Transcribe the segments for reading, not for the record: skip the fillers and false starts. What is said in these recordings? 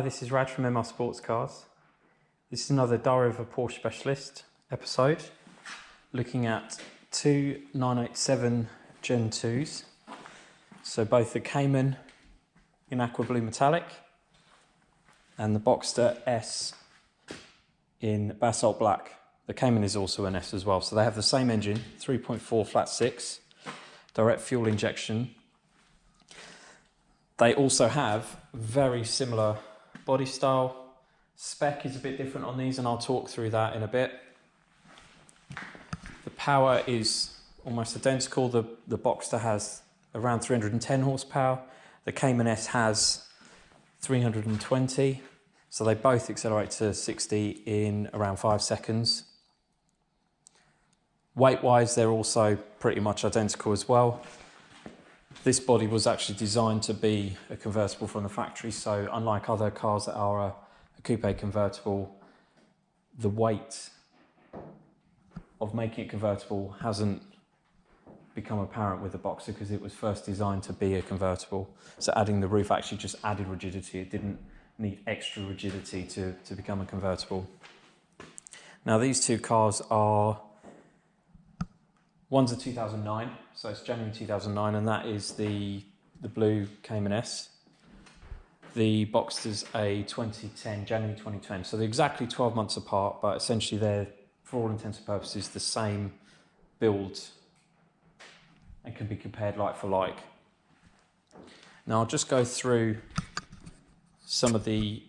this is Raj from MR Sportscars. This is another Diary of a Porsche Specialist episode, looking at two 987 Gen 2s. So both the Cayman in aqua blue metallic and the Boxster S in basalt black. The Cayman is also an S as well. So they have the same engine, 3.4 flat six, direct fuel injection. They also have very similar body style. Spec is a bit different on these, and I'll talk through that in a bit. The power is almost identical. The Boxster has around 310 horsepower. The Cayman S has 320. So they both accelerate to 60 in around 5 seconds. Weight-wise, they're also pretty much identical as well. This body was actually designed to be a convertible from the factory, so unlike other cars that are a coupe convertible, the weight of making it convertible hasn't become apparent with the Boxster because it was first designed to be a convertible. So adding the roof actually just added rigidity. It didn't need extra rigidity to become a convertible. Now these two cars are, one's a 2009, so it's January 2009, and that is the blue Cayman S. The Boxster's a 2010, January 2010, so they're exactly 12 months apart, but essentially they're, for all intents and purposes, the same build and can be compared like for like. Now I'll just go through some of the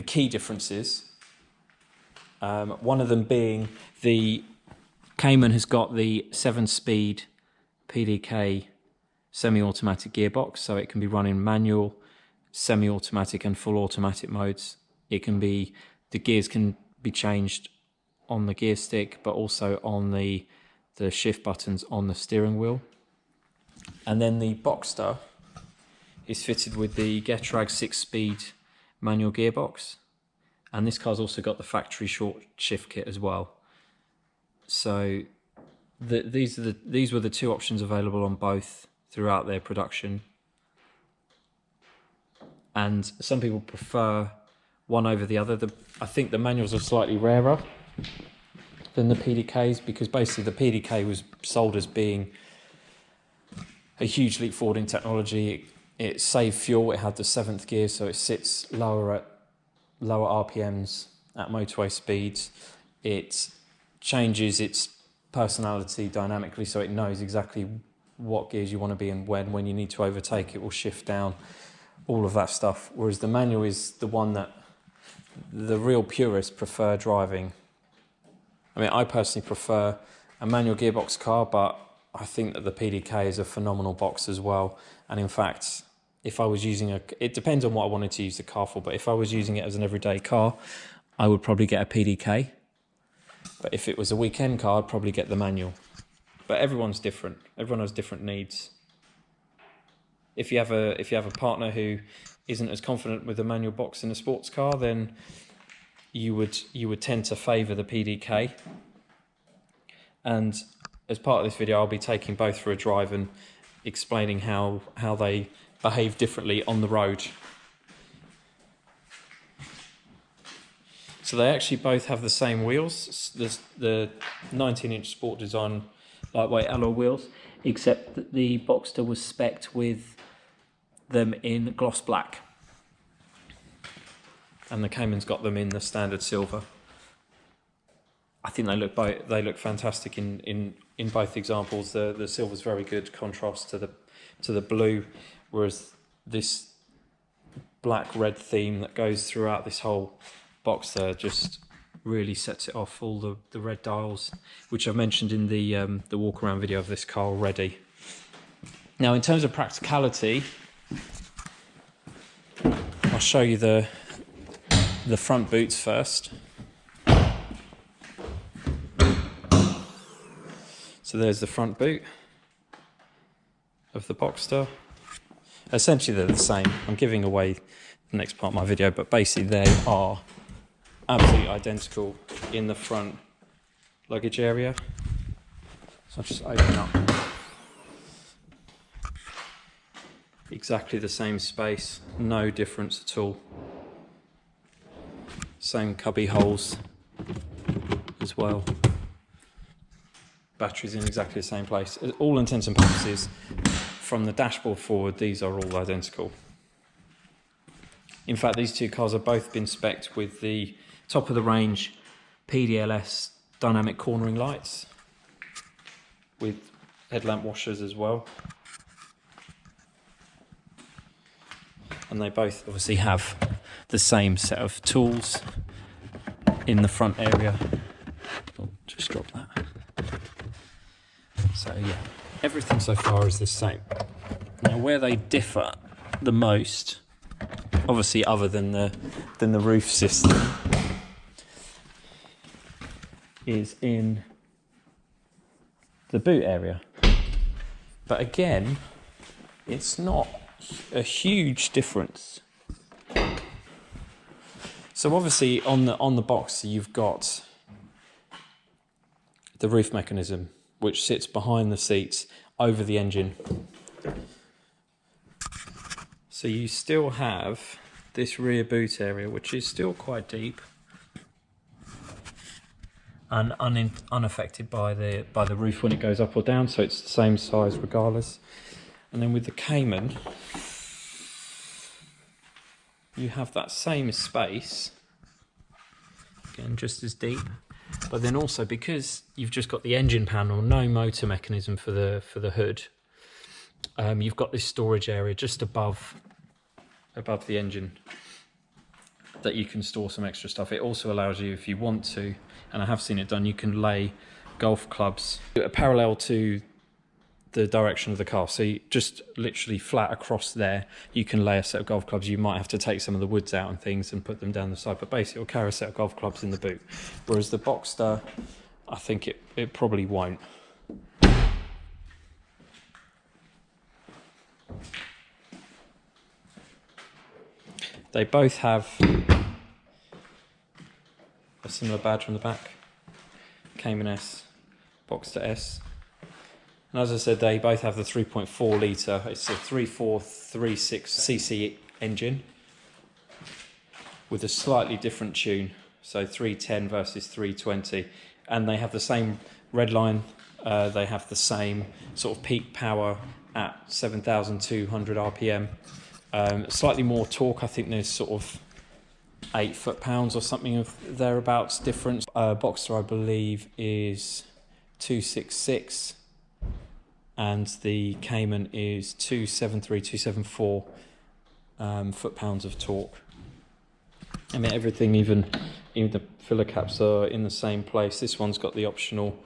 key differences. One of them being the Cayman has got the 7-speed PDK semi-automatic gearbox, so it can be run in manual, semi-automatic and full automatic modes. It can be, the gears can be changed on the gear stick, but also on the shift buttons on the steering wheel. And then the Boxster is fitted with the Getrag 6-speed manual gearbox, and this car's also got the factory short shift kit as well. So these were the two options available on both throughout their production, and some people prefer one over the other. I think the manuals are slightly rarer than the PDKs because basically the PDK was sold as being a huge leap forward in technology. It saved fuel, it had the 7th gear, so it sits lower at lower RPMs at motorway speeds. It changes its personality dynamically, so it knows exactly what gears you want to be in when you need to overtake, it will shift down, all of that stuff. Whereas the manual is the one that the real purists prefer driving. I mean, I personally prefer a manual gearbox car, but I think that the PDK is a phenomenal box as well. And in fact, if I was using it depends on what I wanted to use the car for, but if I was using it as an everyday car, I would probably get a PDK. But if it was a weekend car, I'd probably get the manual. But everyone's different. Everyone has different needs. If you have a partner who isn't as confident with the manual box in a sports car, then you would tend to favour the PDK. And as part of this video, I'll be taking both for a drive and explaining how they behave differently on the road. So they actually both have the same wheels. There's the 19-inch sport design lightweight alloy wheels, except that the Boxster was spec'd with them in gloss black, and the Cayman's got them in the standard silver. I think they look fantastic in both examples. The silver's very good contrast to the blue, whereas this black red theme that goes throughout this whole Boxster just really sets it off. All the red dials, which I've mentioned in the walk around video of this car already. Now, in terms of practicality, I'll show you the front boots first. So there's the front boot of the Boxster. Essentially they're the same. I'm giving away the next part of my video, but basically they are absolutely identical in the front luggage area. So I'll just open up. Exactly the same space, no difference at all. same cubby holes as well. Batteries in exactly the same place. All intents and purposes, from the dashboard forward, these are all identical. In fact, these two cars have both been spec'd with the top of the range PDLS dynamic cornering lights with headlamp washers as well. And they both obviously have the same set of tools in the front area. Oh, just drop that. So yeah, everything so far is the same. Now where they differ the most, obviously other than the roof system, is in the boot area. But again, it's not a huge difference. So obviously on the Boxster you've got the roof mechanism, which sits behind the seats over the engine. So you still have this rear boot area, which is still quite deep and unaffected by the roof when it goes up or down, so it's the same size regardless. And then with the Cayman, you have that same space, again just as deep, but then also because you've just got the engine panel, no motor mechanism for the hood, you've got this storage area just above the engine that you can store some extra stuff. It also allows you, if you want to, and I have seen it done, you can lay golf clubs parallel to the direction of the car. So you just literally flat across there, you can lay a set of golf clubs. You might have to take some of the woods out and things and put them down the side, but basically it'll carry a set of golf clubs in the boot. Whereas the Boxster, I think it probably won't. They both have a similar badge on the back, Cayman S, Boxster S. And as I said, they both have the 3.4 litre, it's a 3436cc engine with a slightly different tune, so 310 versus 320. And they have the same red line, they have the same sort of peak power at 7,200 RPM. Slightly more torque, I think there's sort of 8 foot-pounds or something of thereabouts difference. Boxster, I believe, is 266, and the Cayman is 273, 274 foot-pounds of torque. I mean, everything, even the filler caps are in the same place. This one's got the optional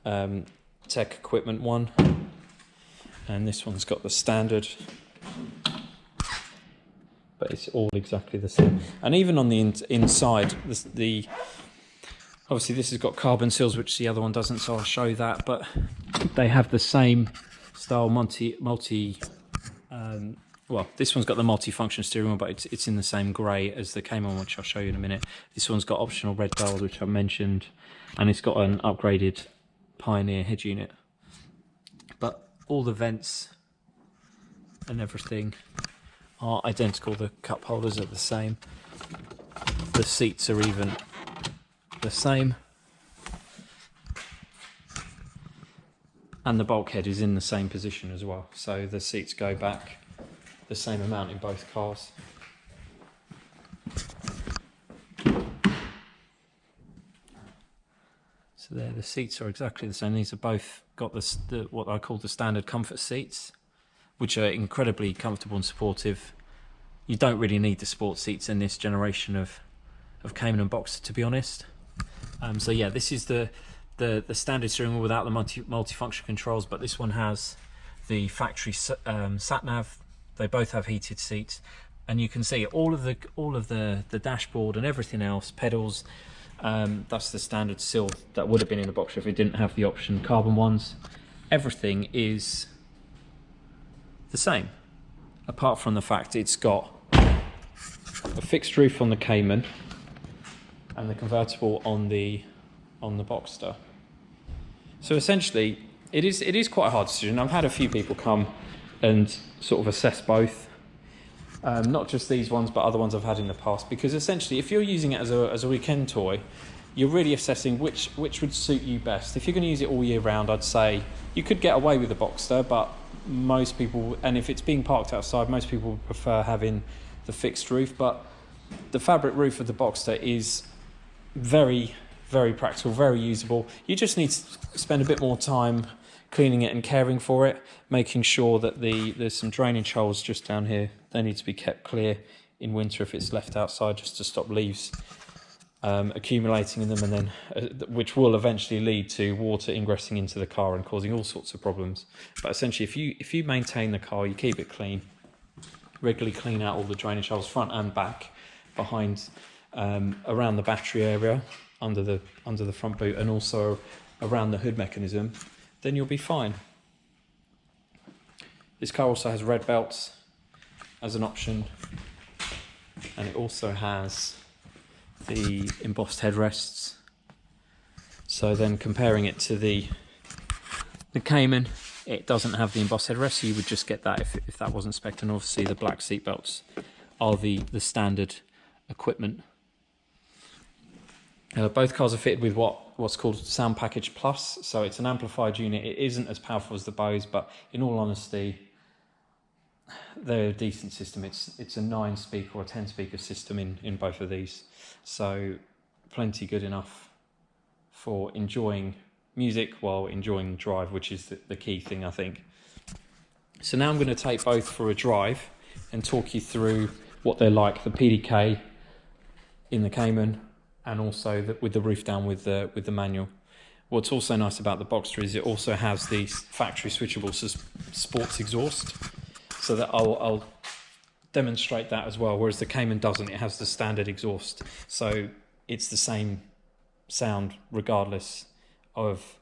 tech equipment one, and this one's got the standard. But it's all exactly the same. And even on the inside, obviously this has got carbon seals, which the other one doesn't, so I'll show that. But they have the same style well, this one's got the multi-function steering wheel, but it's in the same grey as the Cayman, which I'll show you in a minute. This one's got optional red dials, which I mentioned, and it's got an upgraded Pioneer head unit. But all the vents and everything are identical. The cup holders are the same. The seats are even the same. And the bulkhead is in the same position as well. So the seats go back the same amount in both cars. So there, the seats are exactly the same. These are both got the what I call the standard comfort seats, which are incredibly comfortable and supportive. You don't really need the sport seats in this generation of Cayman and Boxster, to be honest. So yeah, this is the standard steering wheel without the multi-function controls, but this one has the factory sat nav. They both have heated seats, and you can see all of the dashboard and everything else, pedals. That's the standard sill that would have been in the Boxster if it didn't have the option carbon ones. Everything is the same, apart from the fact it's got a fixed roof on the Cayman and the convertible on the Boxster. So essentially, it is quite a hard decision. I've had a few people come and sort of assess both, Not just these ones, but other ones I've had in the past. Because essentially, if you're using it as a weekend toy, you're really assessing which would suit you best. If you're going to use it all year round, I'd say you could get away with the Boxster, but most people, and if it's being parked outside, most people would prefer having the fixed roof. But the fabric roof of the Boxster is very, very practical, very usable. You just need to spend a bit more time cleaning it and caring for it, making sure that there's some drainage holes just down here. They need to be kept clear in winter if it's left outside, just to stop leaves accumulating in them, and then which will eventually lead to water ingressing into the car and causing all sorts of problems. But essentially, if you maintain the car, you keep it clean, regularly clean out all the drainage holes front and back, behind, around the battery area, under the front boot, and also around the hood mechanism, then you'll be fine. This car also has red belts as an option, and it also has the embossed headrests. So then comparing it to the Cayman, it doesn't have the embossed headrest, so you would just get that if that wasn't spec'd, and obviously the black seat belts are the standard equipment. Both cars are fitted with what's called Sound Package Plus, so it's an amplified unit. It isn't as powerful as the Bose, but in all honesty, they're a decent system. It's a 9-speaker or a 10-speaker system in both of these, so plenty good enough for enjoying music while enjoying the drive, which is the key thing, I think. So now I'm going to take both for a drive and talk you through what they're like, the PDK in the Cayman, and also with the roof down with the manual. What's also nice about the Boxster is it also has the factory switchable sports exhaust, so that I'll demonstrate that as well, whereas the Cayman doesn't. It has the standard exhaust, so it's the same sound regardless of,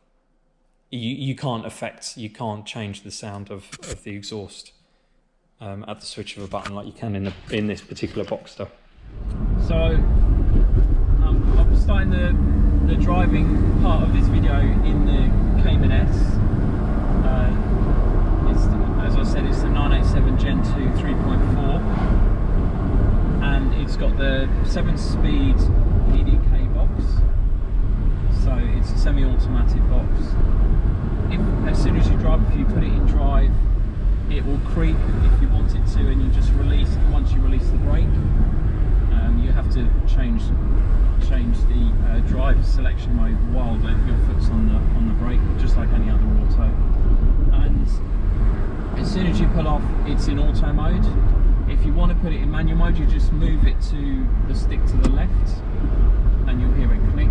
you can't change the sound of the exhaust at the switch of a button like you can in this particular Boxster. So I'm starting the driving part of this video in the Cayman S. As I said, it's the 987 Gen 2 3.4, and it's got the 7-speed PDK box, so it's a semi-automatic box. As soon as you drive, if you put it in drive, it will creep if you want it to, and you just once you release the brake, you have to change the drive selection mode while your foot's on the brake, just like any other auto. And as soon as you pull off, it's in auto mode. If you want to put it in manual mode, you just move it to the stick to the left, and you'll hear it click.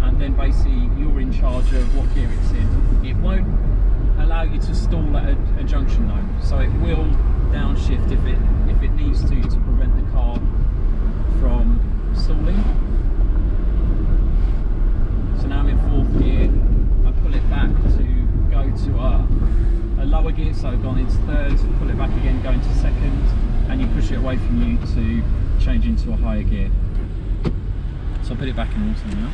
And then basically you're in charge of what gear it's in. It won't allow you to stall at a junction though, so it will downshift if it needs to prevent the car from stalling. So now I'm in 4th gear. I pull it back to go to a lower gear, so I've gone into 3rd, pull it back again, go into 2nd, and you push it away from you to change into a higher gear. So I'll put it back in auto now.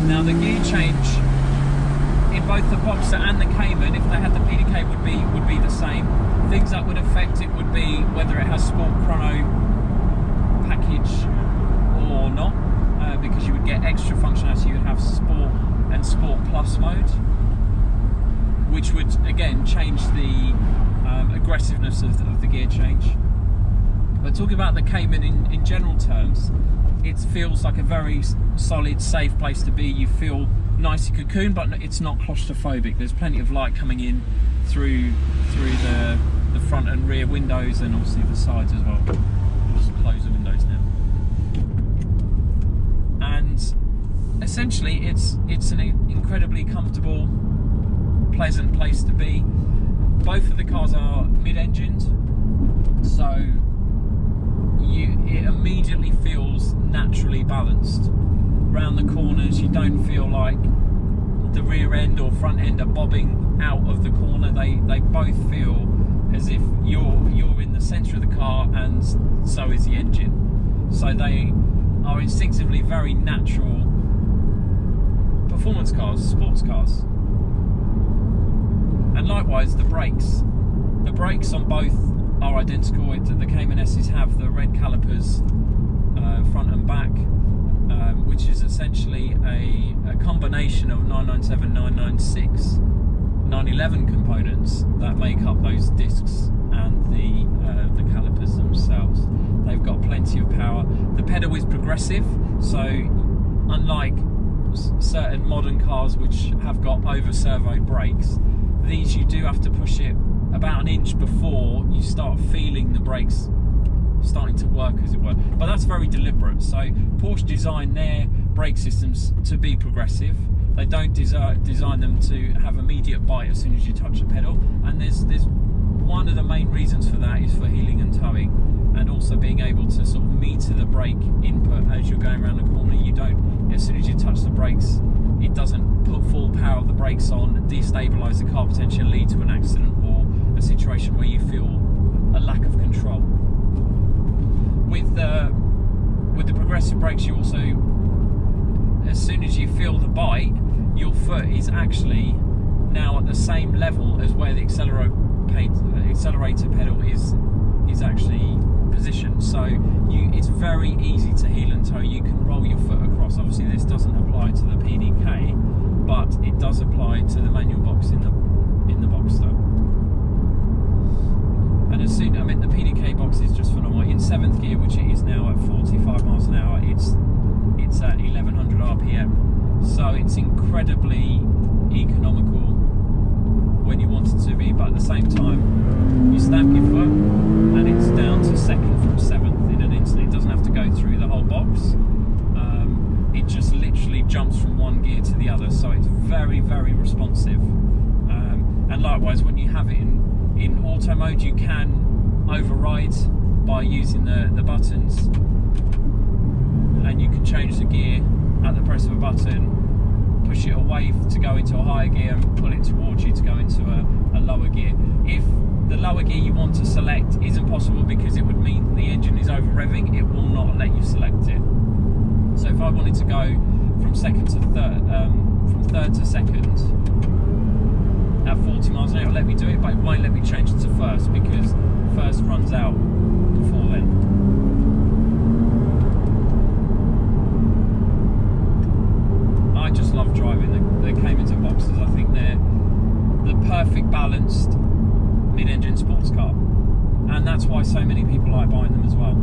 Now the gear change in both the Boxster and the Cayman, if they had the PDK, would be the same. Things that would affect it would be whether it has Sport Chrono package or not, because you would get extra functionality. You would have Sport and Sport Plus mode, which would again change the aggressiveness of the gear change. But talking about the Cayman in general terms, it feels like a very solid, safe place to be. You feel nicely cocooned, but it's not claustrophobic. There's plenty of light coming in through the front and rear windows, and obviously the sides as well. I'll just close the windows now. And essentially, it's an incredibly comfortable, pleasant place to be. Both of the cars are mid-engined, so it immediately feels naturally balanced. Around the corners, you don't feel like the rear end or front end are bobbing out of the corner. They both feel as if you're in the centre of the car, and so is the engine. So they are instinctively very natural performance cars, sports cars. And likewise, the brakes on both are identical. The Cayman S's have the red calipers front and back, which is essentially a combination of 997, 996, 911 components that make up those discs and the calipers themselves. They've got plenty of power. The pedal is progressive, so unlike certain modern cars which have got over servo brakes, these you do have to push it about an inch before you start feeling the brakes starting to work, as it were. But that's very deliberate. So Porsche designed their brake systems to be progressive. They don't design them to have immediate bite as soon as you touch the pedal. And there's one of the main reasons for that is for heeling and towing, and also being able to sort of meter the brake input as you're going around the corner. You don't, as soon as you touch the brakes, it doesn't put full power of the brakes on, destabilise the car, potentially lead to an accident or a situation where you feel a lack of control. With the progressive brakes, you also, as soon as you feel the bite, your foot is actually now at the same level as where the accelerator pedal is actually positioned. So it's very easy to heel and tow. You can roll your foot across. Obviously this doesn't apply to the PDK, but it does apply to the manual box in the Boxster. And as soon, I mean, the PDK box is just phenomenal. In 7th gear, which it is now at 45 miles an hour, it's at 1100 RPM. So it's incredibly economical when you want it to be, but at the same time, you stamp your foot and it's down to 2nd from 7th in an instant. It doesn't have to go through the whole box. It just literally jumps from one gear to the other, so it's very, very responsive. And likewise, when you have it in auto mode, you can override by using the buttons, and you can change the gear at the press of a button, push it away to go into a higher gear, and pull it towards you to go into a lower gear. If the lower gear you want to select isn't possible because it would mean the engine is over revving, it will not let you select it. So if I wanted to go from 2nd to 3rd, from 3rd to 2nd at 40 miles an hour, let me do it, but it won't let me change it to 1st because 1st runs out before then. I just love driving the Cayman S Boxsters. I think they're the perfect balanced mid-engine sports car, and that's why so many people like buying them as well.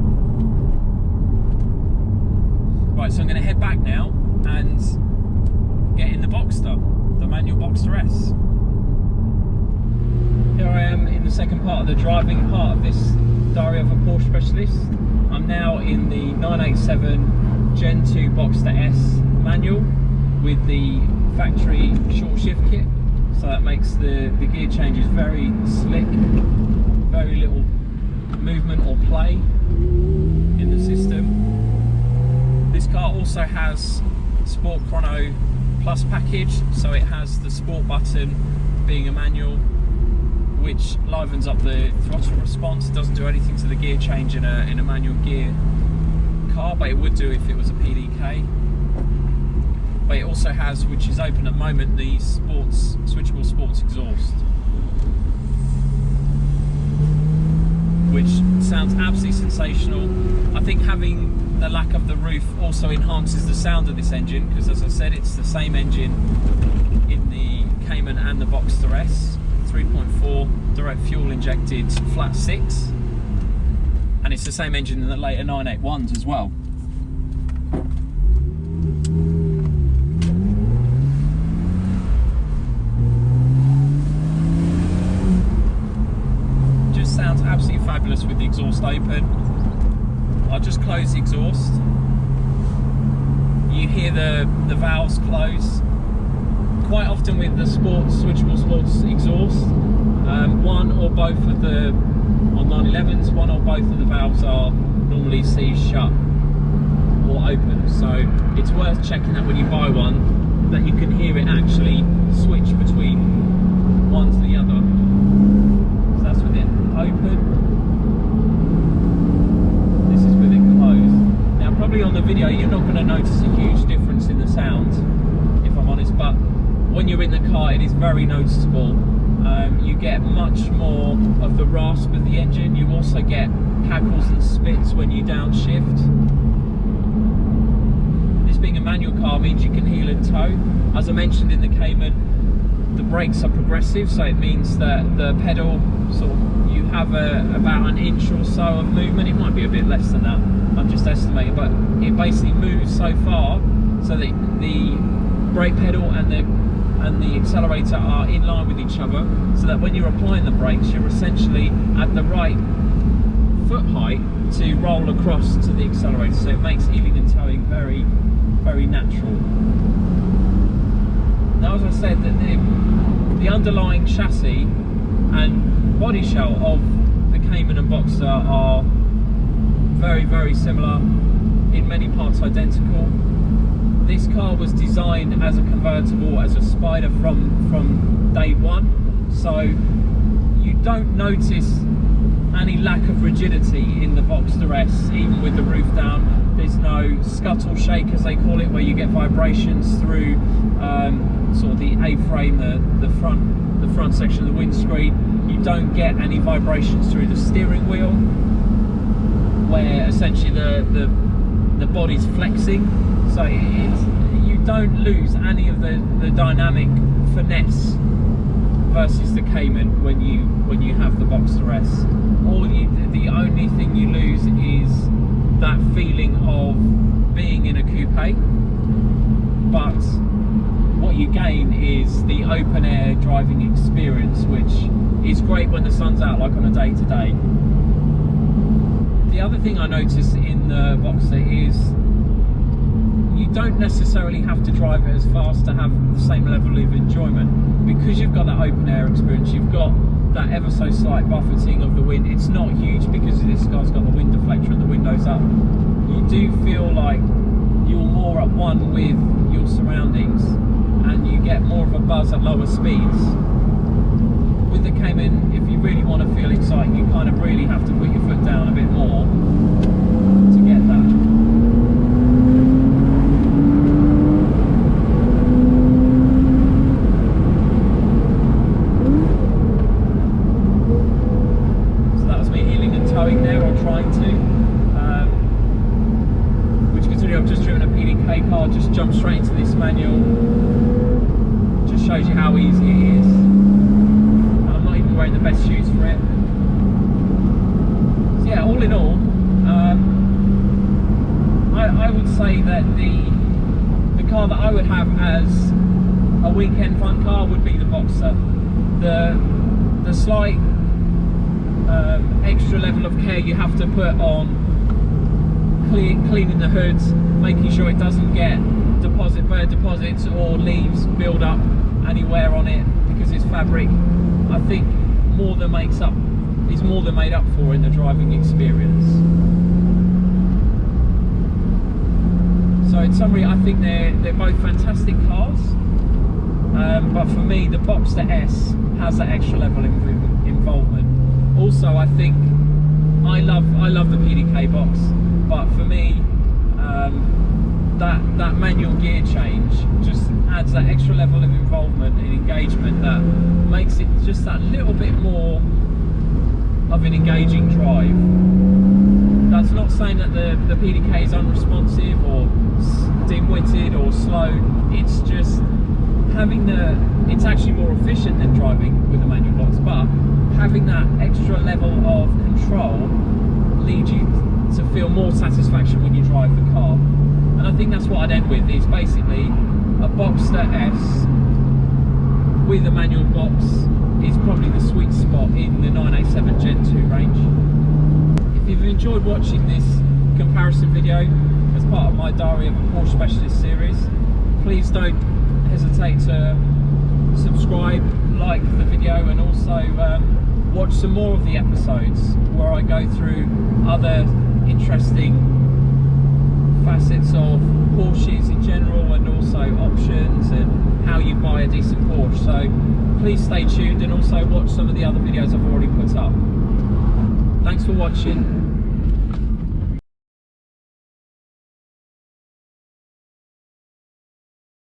Right, so I'm going to head back now and get in the Boxster, the manual Boxster S. Here I am in the second part of the driving part of this diary of a Porsche Specialist. I'm now in the 987 Gen 2 Boxster S manual with the factory short shift kit, so that makes the gear changes very slick, very little movement or play in the system. This car also has Sport Chrono Plus package, so it has the sport button being a manual, which livens up the throttle response. It doesn't do anything to the gear change in a manual gear car, but it would do if it was a PDK. But it also has, which is open at the moment, the switchable sports exhaust, which sounds absolutely sensational. I think having the lack of the roof also enhances the sound of this engine, because as I said, it's the same engine in the Cayman and the Boxster S, 3.4 direct fuel injected flat 6, and it's the same engine in the later 981s as well. Just sounds absolutely fabulous with the exhaust open. I'll just close the exhaust. You hear the valves close. Quite often with the switchable sports exhaust, one or both of the, on 911s, one or both of the valves are normally seized shut or open. So it's worth checking that when you buy one, that you can hear it actually switch between one to the other. So that's with it open. This is with it closed. Now probably on the video you're not going to notice a huge difference in the sound, if I'm honest, but when you're in the car it is very noticeable. You get much more of the rasp of the engine. You also get cackles and spits when you downshift. This being a manual car means you can heel and tow. As I mentioned in the Cayman, the brakes are progressive, so it means that the pedal you have about an inch or so of movement. It might be a bit less than that, I'm just estimating, but it basically moves so far so that the brake pedal and the accelerator are in line with each other, so that when you're applying the brakes, you're essentially at the right foot height to roll across to the accelerator. So it makes heeling and towing very, very natural. Now, as I said, that the underlying chassis and body shell of the Cayman and Boxster are very, very similar, in many parts identical. This car was designed as a convertible, as a Spider from day one, so you don't notice any lack of rigidity in the Boxster S, even with the roof down. There's no scuttle shake, as they call it, where you get vibrations through sort of the A-frame, the front section of the windscreen. You don't get any vibrations through the steering wheel, where essentially the body's flexing. So you don't lose any of the dynamic finesse versus the Cayman when you have the Boxster S. The only thing you lose is that feeling of being in a coupe, but what you gain is the open air driving experience, which is great when the sun's out, like on a day-to-day. The other thing I noticed in the Boxster is you don't necessarily have to drive it as fast to have the same level of enjoyment, because you've got that open air experience. You've got that ever so slight buffeting of the wind. It's not huge because this guy's got the wind deflector and the windows up. You do feel like you're more at one with your surroundings, and you get more of a buzz at lower speeds. With the Cayman, if you really want to feel exciting, you kind of really have to put your foot down a bit more to get that. So that was me heeling and towing there, or trying to. Which, considering I've just driven a PDK car, just jumped straight into this manual. Just shows you how easy it is. Wearing the best shoes for it. So yeah, all in all, I would say that the car that I would have as a weekend fun car would be the Boxster. The slight extra level of care you have to put on cleaning the hoods, making sure it doesn't get bird deposits or leaves build up anywhere on it because it's fabric, I think is more than made up for in the driving experience. So in summary, I think they're both fantastic cars, but for me the Boxster S has that extra level of involvement. Also, I think I love the PDK box, but for me that manual gear change just adds that extra level of involvement and engagement that makes it just that little bit more of an engaging drive. That's not saying that the PDK is unresponsive or dim-witted or slow. It's just it's actually more efficient than driving with a manual box, but having that extra level of control leads you to feel more satisfaction when you drive the car. And I think that's what I'd end with, is basically a Boxster S with a manual box is probably the sweet spot in the 987 Gen 2 range. If you've enjoyed watching this comparison video as part of my Diary of a Porsche Specialist series, please don't hesitate to subscribe, like the video, and also watch some more of the episodes where I go through other interesting facets of Porsches in general, and also options and how you buy a decent Porsche. So please stay tuned and also watch some of the other videos I've already put up. Thanks for watching.